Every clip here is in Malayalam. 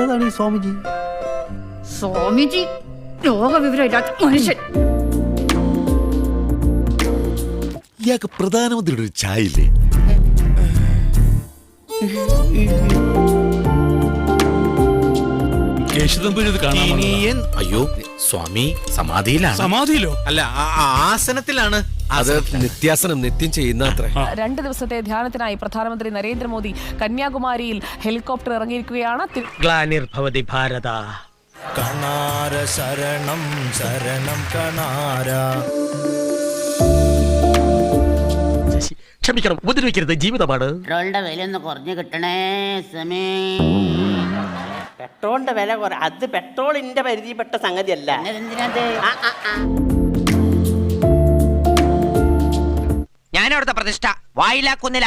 ഏതാണ് ഈ സ്വാമിജി? സ്വാമിജി ലോകവിവരമില്ലാത്ത മനുഷ്യൻ. ഇയാൾക്ക് പ്രധാനമന്ത്രിയുടെ ഒരു ചായ ഇല്ലേ? അയ്യോ സ്വാമി സമാധിയിലാണ്. സമാധിയിലോ? അല്ല ആസനത്തിലാണ്. അത് നിത്യാസനം നിത്യം ചെയ്യുന്ന അത്ര. 2 ദിവസത്തെ ധ്യാനത്തിനായി പ്രധാനമന്ത്രി നരേന്ദ്രമോദി കന്യാകുമാരിയിൽ ഹെലികോപ്റ്റർ ഇറങ്ങിയിരിക്കുകയാണ്. ഗ്ലാനിർഭവതി ഭാരത. കണാര ശരണം ശരണം കണാര. ക്ഷമിക്കണം, ഉപദ്രവിക്കരുത്, ജീവിതമാണ്. പെട്രോളിന്റെ വില ഒന്ന് കുറഞ്ഞു കിട്ടണേ സമേ. പെട്രോളിന്റെ വില അത് പെട്രോളിന്റെ പരിധിപ്പെട്ട സംഗതിയല്ല. ഞാനവിടുത്തെ പ്രതിഷ്ഠ വായിലാക്കുന്നില്ല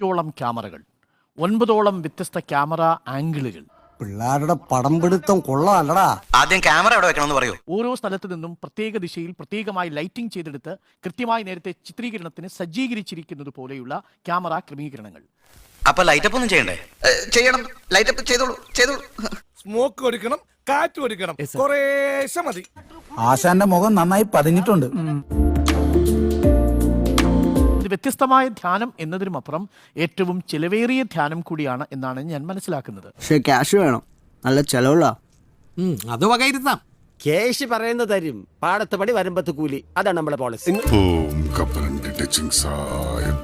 ഓളം ക്യാമറകൾ, 9ഓളം വ്യത്യസ്ത ക്യാമറ ആംഗിളുകൾ. പിള്ളേരുടെ പടം പിടുത്തം കൊള്ളാമല്ലടാ. ആദ്യം ക്യാമറ എവിടെ വെക്കണമെന്ന് പറയൂ. ഓരോ സ്ഥലത്തു നിന്നും പ്രത്യേക ദിശയിൽ പ്രത്യേകമായി ലൈറ്റിംഗ് ചെയ്തെടുത്ത് കൃത്യമായി നേരത്തെ ചിത്രീകരണത്തിന് സജ്ജീകരിച്ചിരിക്കുന്നത് പോലെയുള്ള ക്യാമറ ക്രമീകരണങ്ങൾ. അപ്പൊ ലൈറ്റപ്പ് ഒന്നും ചെയ്യണ്ടേ? ചെയ്യണം. ലൈറ്റപ്പ് ചെയ്തോളൂ. സ്മോക്ക് ഒടിക്കണം, കാറ്റ് ഒടിക്കണം, കുറേശ്ശെ മതി. ആശാന്റെ മുഖം നന്നായി പതിഞ്ഞിട്ടുണ്ട്. ഇത് വ്യത്യസ്തമായ ധ്യാനം എന്നതിനുമപ്പുറം ഏറ്റവും ചിലവേറിയ ധ്യാനം കൂടിയാണ് എന്നാണ് ഞാൻ മനസ്സിലാക്കുന്നത്. പക്ഷെ ക്യാഷ് വേണം, നല്ല ചെലവുള്ള. അത് വകയിരുത്താം. കേശ് പറയുന്നത് തരും, പാടത്ത് പടി വരുമ്പത്ത് കൂലി. അതാണ് നമ്മുടെ പോളിസി. ഓം കപ്പലണ്ടി ടച്ചിങ് സായം.